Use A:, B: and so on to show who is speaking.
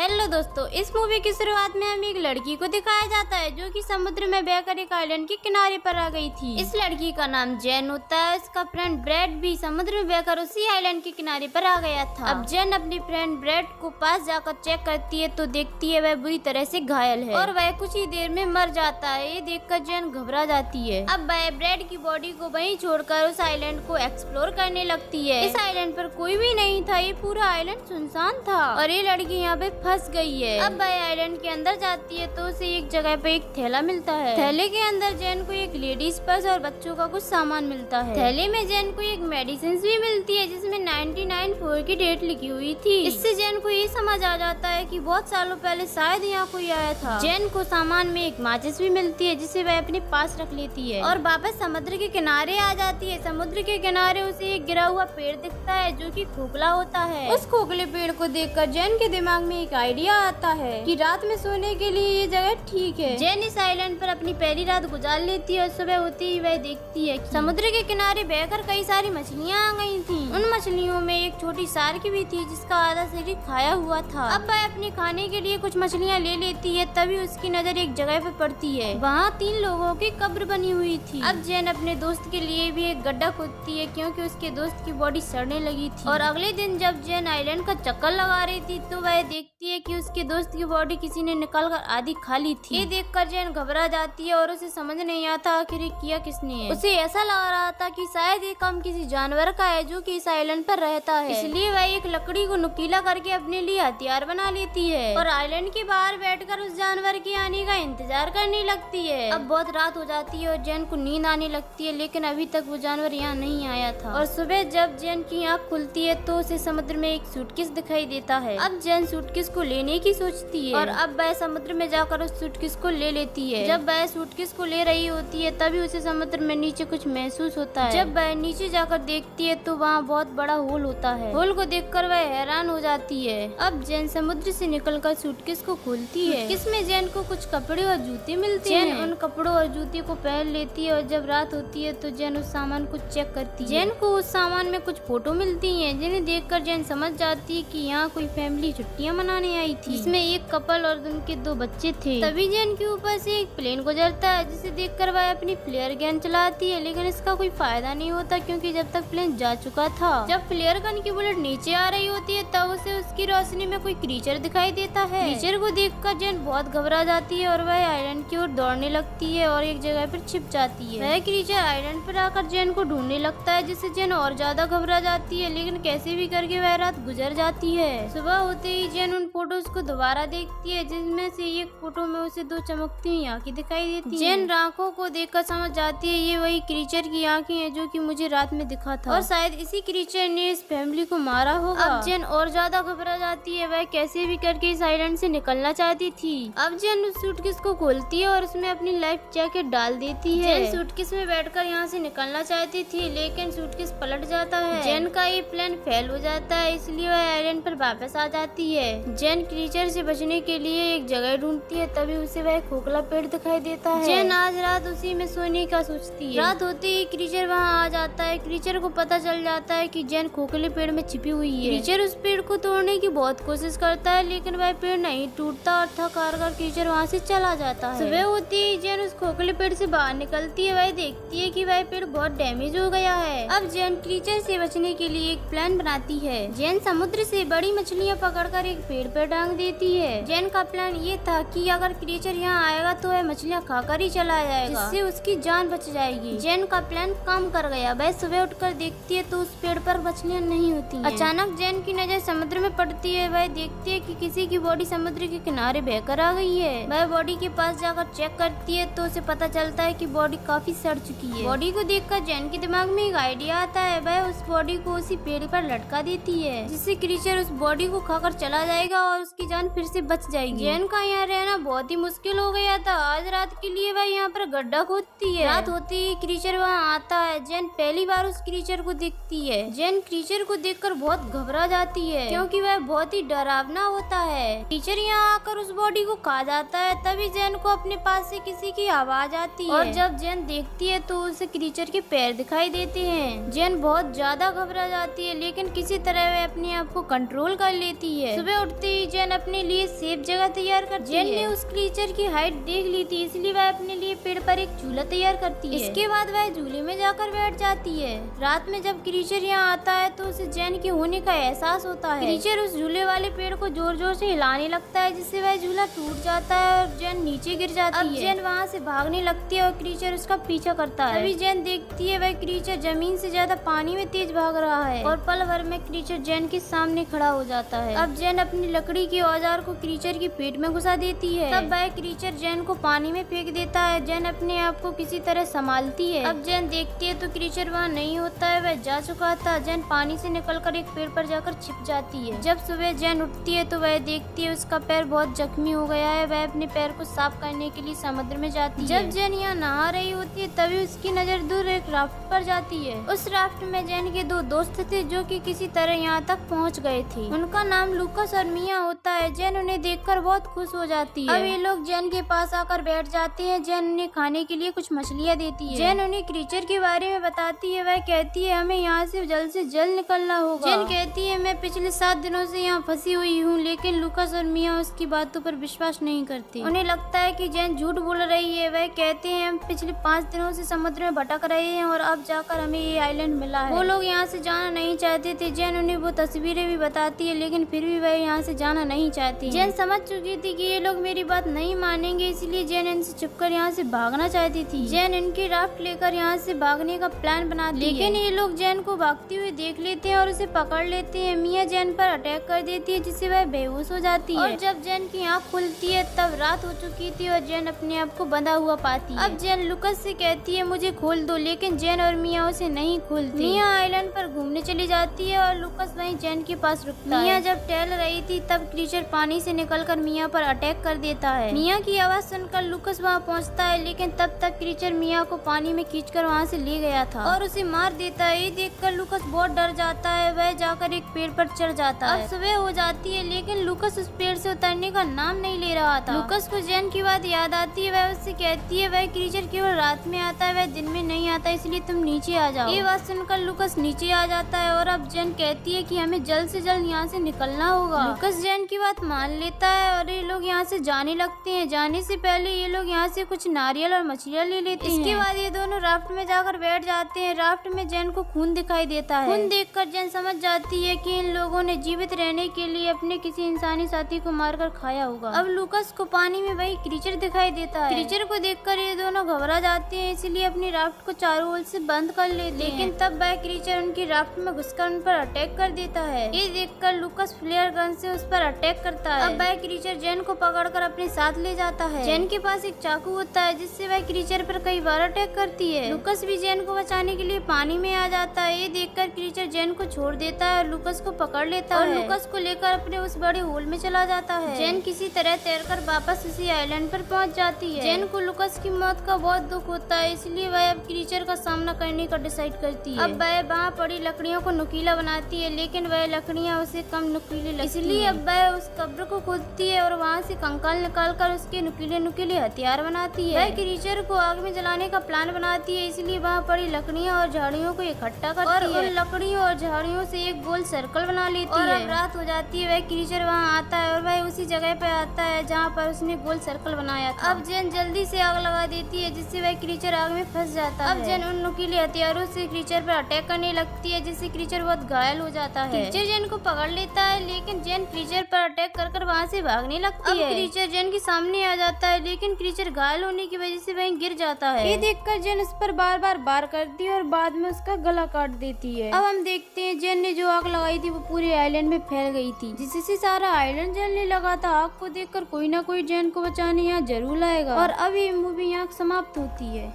A: Hello दोस्तों, इस movie की शुरुआत में हमें एक लड़की को दिखाया जाता है जो कि समुद्र में बहकर एक आइलैंड के किनारे पर आ गई थी। इस लड़की का नाम जैन होता है। उसका फ्रेंड ब्रेड भी समुद्र में बहकर उसी आइलैंड के किनारे पर आ गया था। अब जैन अपनी फ्रेंड ब्रेड को पास जाकर चेक करती है तो देखती है वह बुरी तरह से घायल है और वह कुछ ही देर में मर जाता है। ये देखकर जैन घबरा जाती है। अब वह ब्रेड की बॉडी को वहीं छोड़कर उस आइलैंड को एक्सप्लोर करने लगती है। इस आइलैंड पर कोई भी नहीं था, ये पूरा आइलैंड सुनसान था और ये लड़की यहाँ पे फंस गई है। अब वह आइलैंड के अंदर जाती है तो उसे एक जगह पे एक थैला मिलता है। थैले के अंदर जैन को एक लेडीज पर्स और बच्चों का कुछ सामान मिलता है। थैले में जैन को एक मेडिसिन भी मिलती है जिसमें 99 की डेट लिखी हुई थी। इससे जैन को ये समझ आ जाता है कि बहुत सालों पहले शायद यहाँ कोई आया था। जैन को सामान में एक माचिस भी मिलती है जिसे वह अपने पास रख लेती है और वापस समुद्र के किनारे आ जाती है। समुद्र के किनारे उसे एक गिरा हुआ पेड़ दिखता है जो कि खोखला होता है। उस खोखले पेड़ को देखकर जैन के दिमाग में एक आइडिया आता है कि रात में सोने के लिए ये जगह ठीक है। जैन इस आइलैंड पर अपनी पहली रात गुजार लेती है और सुबह होते ही वह देखती है कि समुद्र के किनारे बहकर कई सारी मछलियाँ आ गई थी। उन मछलियों में एक छोटी शार्क भी थी जिसका आधा शरीर खाया हुआ था। अब वह अपने खाने के लिए कुछ मछलियाँ ले लेती है, तभी उसकी नजर एक जगह पर पड़ती है। वहाँ 3 लोगों की कब्र बनी हुई थी। अब जैन अपने दोस्त के लिए भी एक गड्ढा खोदती है क्योंकि उसके दोस्त की बॉडी सड़ने लगी थी। और अगले दिन जब जैन आइलैंड का चक्कर लगा रही थी तो वह देखती है कि उसके दोस्त की बॉडी किसी ने निकालकर आधी खा ली थी। ये देखकर जैन घबरा जाती है और उसे समझ नहीं आता आखिर किया किसने है। उसे ऐसा लग रहा था कि शायद ये काम किसी जानवर का है जो कि इस आइलैंड पर रहता है, इसलिए वह एक लकड़ी को नुकीला करके अपने लिए हथियार बना लेती है और आइलैंड के बाहर बैठकर उस जानवर के आने का इंतजार करने लगती है। अब बहुत रात हो जाती है और जैन को नींद आने लगती है, लेकिन अभी तक वो जानवर यहाँ नहीं आया था। और सुबह जब जैन की आँख खुलती है तो उसे समुद्र में एक सूटकेस दिखाई देता है। अब जैन सूटकेस को लेने की सोचती है और अब वह समुद्र में जाकर उस सूटकेस को ले लेती है। जब वह सूटकेस को ले रही होती है तभी उसे समुद्र में नीचे कुछ महसूस होता है। जब वह नीचे जाकर देखती है तो वहाँ बहुत बड़ा होल होता है। होल को देखकर वह हैरान हो जाती है। अब जैन समुद्र से निकलकर सूटकेस को खोलती है। इसमें जैन को कुछ कपड़े और जूते मिलते हैं। जैन उन कपड़ों और जूते को पहन लेती है और जब रात होती है तो जैन उस सामान को चेक करती है। जैन को उस सामान में कुछ फोटो मिलती है जिन्हें देखकर जैन समझ जाती है कि यहाँ कोई फैमिली छुट्टियाँ मनाने आई थी। इसमें एक कपल और उनके 2 बच्चे थे। तभी जैन के ऊपर से एक प्लेन गुजरता है जिसे देखकर वह अपनी फ्लेयर गन चलाती है, लेकिन इसका कोई फायदा नहीं होता क्योंकि जब तक प्लेन जा चुका था। जब फ्लेयर गन की बुलेट नीचे आ रही होती है तब उसे उसकी रोशनी में कोई क्रीचर दिखाई देता है। क्रीचर को देखकर जैन बहुत घबरा जाती है और वह आइलैंड की ओर दौड़ने लगती है और एक जगह पर छिप जाती है। वह क्रीचर आइलैंड पर आकर जैन को ढूंढने लगता है जिससे जैन और ज्यादा घबरा जाती है, लेकिन कैसे भी करके वह रात गुजर जाती है। सुबह होते ही जैन उन फोटोज को दोबारा देखती है जिसमें से एक फोटो में उसे 2 चमकती हुई आंखें दिखाई देती हैं। जैन आंखों को देखकर समझ जाती है ये वही क्रीचर की आंखें हैं जो कि मुझे रात में दिखा था और शायद इसी क्रीचर ने इस फैमिली को मारा होगा। अब जैन और ज्यादा घबरा जाती है। वह कैसे भी करके इस आइलैंड से निकलना चाहती थी। अब जैन उस सूटकेस को खोलती है और उसमें अपनी लाइफ जैकेट डाल देती है। जैन सूटकेस में बैठकर यहाँ से निकलना चाहती थी, लेकिन सूटकेस पलट जाता है। जैन का ये प्लान फेल हो जाता है, इसलिए वह आइलैंड पर वापस आ जाती है। जैन क्रीचर से बचने के लिए एक जगह ढूंढती है, तभी उसे वह खोखला पेड़ दिखाई देता है। जैन आज रात उसी में सोने का सोचती है। रात होते ही क्रीचर वहाँ आ जाता है। क्रीचर को पता चल जाता है कि जैन खोखले पेड़ में छिपी हुई है। क्रीचर उस पेड़ को तोड़ने की बहुत कोशिश करता है, लेकिन वह पेड़ नहीं टूटता और थक हार कर क्रीचर वहाँ से चला जाता है। सुबह होती ही जैन उस खोखले पेड़ से बाहर निकलती है। वह देखती है कि वह पेड़ बहुत डैमेज हो गया है। अब जैन क्रीचर से बचने के लिए एक प्लान बनाती है। जैन समुद्र से बड़ी मछलियाँ पकड़कर एक पेड़ पर टांग देती है। जैन का प्लान ये था कि अगर क्रीचर यहाँ आएगा तो वह मछलियाँ खाकर ही चला जाएगा, जिससे उसकी जान बच जाएगी। जैन का प्लान काम कर गया। वह सुबह उठकर देखती है तो उस पेड़ पर मछलियाँ नहीं होती हैं। अचानक जैन की नजर समुद्र में पड़ती है। वह देखती है कि किसी की बॉडी समुद्र के किनारे बहकर आ गई है। वह बॉडी के पास जाकर चेक करती है तो उसे पता चलता है कि बॉडी काफी सड़ चुकी है। बॉडी को देखकर जैन के दिमाग में एक आइडिया आता है। वह उस बॉडी को उसी पेड़ पर लटका देती है, जिससे क्रीचर उस बॉडी को खाकर चला जाएगा और उसकी जान फिर से बच जाएगी। जैन का यहाँ रहना बहुत ही मुश्किल हो गया था। आज रात के लिए वह यहाँ पर गड्ढा खोदती है। रात होते ही क्रीचर वहाँ आता है। जैन पहली बार उस क्रीचर को देखती है। जैन क्रीचर को देखकर बहुत घबरा जाती है क्योंकि वह बहुत ही डरावना होता है। क्रीचर यहाँ आकर उस बॉडी को खा जाता है। तभी जैन को अपने पास से किसी की आवाज आती है और जब जैन देखती है तो उसे क्रीचर के पैर दिखाई देते हैं। जैन बहुत ज्यादा घबरा जाती है, लेकिन किसी तरह वह अपने आप को कंट्रोल कर लेती है। सुबह उठते उठते ही जैन अपने लिए सेफ जगह तैयार करती है। जैन ने उस क्रीचर की हाइट देख ली थी, इसलिए वह अपने लिए पेड़ पर एक झूला तैयार करती है। इसके बाद वह झूले में जाकर बैठ जाती है। रात में जब क्रीचर यहाँ आता है तो उसे जैन के होने का एहसास होता है। क्रीचर उस झूले वाले पेड़ को जोर जोर से हिलाने लगता है, जिससे वह झूला टूट जाता है और जैन नीचे गिर जाती है। अब जैन वहाँ से भागने लगती है और क्रीचर उसका पीछा करता है। तभी जैन देखती है वह क्रीचर जमीन से ज्यादा पानी में तेज भाग रहा है और पल भर में क्रीचर जैन के सामने खड़ा हो जाता है। अब जैन अपनी लकड़ी के औजार को क्रीचर के पेट में घुसा देती है। तब वह क्रीचर जैन को पानी में फेंक देता है। जैन अपने आप को किसी तरह संभालती है। अब जैन देखती है तो क्रीचर वहाँ नहीं होता है, वह जा चुका था। जैन पानी से निकलकर एक पेड़ पर जाकर छिप जाती है। जब सुबह जैन उठती है तो वह देखती है उसका पैर बहुत जख्मी हो गया है। वह अपने पैर को साफ करने के लिए समुद्र में जाती है। जब जैन यहाँ नहा रही होती है तभी उसकी नजर दूर एक राफ्ट पर जाती है। उस राफ्ट में जैन के दो दोस्त थे जो कि किसी तरह यहाँ तक पहुँच गए थे। उनका नाम लूकस और मिया होता है। जैन उन्हें देखकर बहुत खुश हो जाती है। अब ये लोग जैन के पास आकर बैठ जाते हैं। जैन उन्हें खाने के लिए कुछ मछलियाँ देती है। जैन उन्हें क्रीचर के बारे में बताती है। वह कहती है हमें यहाँ से जल्द निकलना होगा। जैन कहती है मैं पिछले 7 दिनों से यहाँ फंसी हुई हूँ, लेकिन लूकस और मिया उसकी बातों पर विश्वास नहीं करते। उन्हें लगता है कि जैन झूठ बोल रही है। वह कहते हैं हम पिछले 5 दिनों से समुद्र में भटक रहे हैं और अब जाकर हमें ये आइलैंड मिला है। वो लोग यहाँ से जाना नहीं चाहते थे। जैन उन्हें वो तस्वीरें भी बताती है, लेकिन फिर भी वह यहाँ से जाना नहीं चाहती। जैन समझ चुकी थी कि ये लोग मेरी बात नहीं मानेंगे, इसलिए जैन इनसे छुपकर यहाँ से भागना चाहती थी। जैन इनकी राफ्ट लेकर यहाँ से भागने का प्लान बनाती है, लेकिन ये लोग जैन को भागती हुई देख लेते हैं और उसे पकड़ लेते हैं। मिया जैन पर अटैक कर देती है, जिससे वह बेहोश हो जाती है। और जब जैन की आँख खुलती है तब रात हो चुकी थी और जैन अपने आप को बंधा हुआ पाती है। अब जैन लूकस से कहती है मुझे खोल दो, लेकिन जैन और मिया उसे नहीं खोलती। मिया आइलैंड पर घूमने चली जाती है और लूकस वहीं जैन के पास रुकता है। मिया जब टहल रही थी तब क्रीचर पानी से निकलकर मिया पर अटैक कर देता है। मिया की आवाज सुनकर लूकस वहाँ पहुँचता है, लेकिन तब तक क्रीचर मिया को पानी में खींचकर वहाँ से ले गया था और उसे मार देता है। ये देखकर लूकस बहुत डर जाता है। वह जाकर एक पेड़ पर चढ़ जाता है। अब सुबह हो जाती है, लेकिन लूकस उस पेड़ से उतरने का नाम नहीं ले रहा था। लूकस को जैन की बात याद आती है। वह उससे कहती है वह क्रीचर केवल रात में आता है, वह दिन में नहीं आता, इसलिए तुम नीचे आ जाओ। ये बात सुनकर लूकस नीचे आ जाता है और अब जैन कहती है कि हमें जल्द से जल्द यहाँ से निकलना होगा। लूकस जैन की बात मान लेता है और ये लोग यहाँ से जाने लगते हैं। जाने से पहले ये लोग यहाँ से कुछ नारियल और मछलियाँ ले लेते हैं। इसके बाद ये दोनों राफ्ट में जाकर बैठ जाते हैं। राफ्ट में जैन को खून दिखाई देता है। खून देखकर जैन समझ जाती है कि इन लोगों ने जीवित रहने के लिए अपने किसी इंसानी साथी को मारकर खाया होगा। अब लूकस को पानी में वही क्रीचर दिखाई देता है। क्रीचर को देखकर ये दोनों घबरा जाते हैं, इसलिए अपनी राफ्ट को चारों ओर से बंद कर लेते हैं। लेकिन तब वह क्रीचर उनकी राफ्ट में घुसकर उन पर अटैक कर देता है। ये देखकर लूकस फ्लेयर गन से उस पर अटैक करता है। अब वह क्रीचर जैन को पकड़कर अपने साथ ले जाता है। जैन के पास एक चाकू होता है, जिससे वह क्रीचर पर कई बार अटैक करती है। लूकस भी जैन को बचाने के लिए पानी में आ जाता है। ये देखकर क्रीचर जैन को छोड़ देता है और लूकस को पकड़ लेता है और लूकस को लेकर अपने उस बड़े होल में चला जाता है। जैन किसी तरह तैरकर वापस उसी आइलैंड पर पहुंच जाती है। जैन को लूकस की मौत का बहुत दुख होता है, इसलिए वह अब क्रीचर का सामना करने का डिसाइड करती है। अब वह वहाँ पड़ी लकड़ियों को नुकीला बनाती है, लेकिन वह लकड़ियाँ उसे कम नुकीली लगती है, इसलिए अब वह उस कब्र को खोदती है और वहाँ से कंकाल निकालकर उसके नुकीले हथियार बनाती है। वह क्रीचर को आग में जलाने का प्लान बनाती है, इसलिए वहाँ पड़ी लकड़ियाँ और झाड़ियों को इकट्ठा करती है और उन लकड़ियों और झाड़ियों से एक गोल सर्कल बना लेती है। अब रात हो जाती है। वह क्रीचर वहाँ आता है और वह उसी जगह पे आता है जहाँ पर उसने गोल सर्कल बनाया था। अब जैन जल्दी से आग लगा देती है, जिससे वह क्रीचर आग में फंस जाता है। अब जैन उन नुकीले हथियारों से क्रीचर पर अटैक करने लगती है, जिससे क्रीचर बहुत घायल हो जाता है। क्रीचर जैन को पकड़ लेता है, लेकिन जैन क्रीचर पर अटैक कर वहाँ से भागने लगती है। क्रीचर जैन के सामने आ जाता है, लेकिन क्रीचर घायल होने की वजह से वहीं गिर जाता है। ये देखकर जैन उस पर बार बार वार करती है और बाद में उसका गला काट देती है। अब हम देखते हैं जैन ने जो आग लगाई थी वो पूरे आइलैंड में फैल गई थी, जिससे सारा आइलैंड जलने लगा था। आग को देखकर कोई ना कोई जैन को बचाने यहाँ जरूर आएगा। और अब ये मूवी यहाँ समाप्त होती है।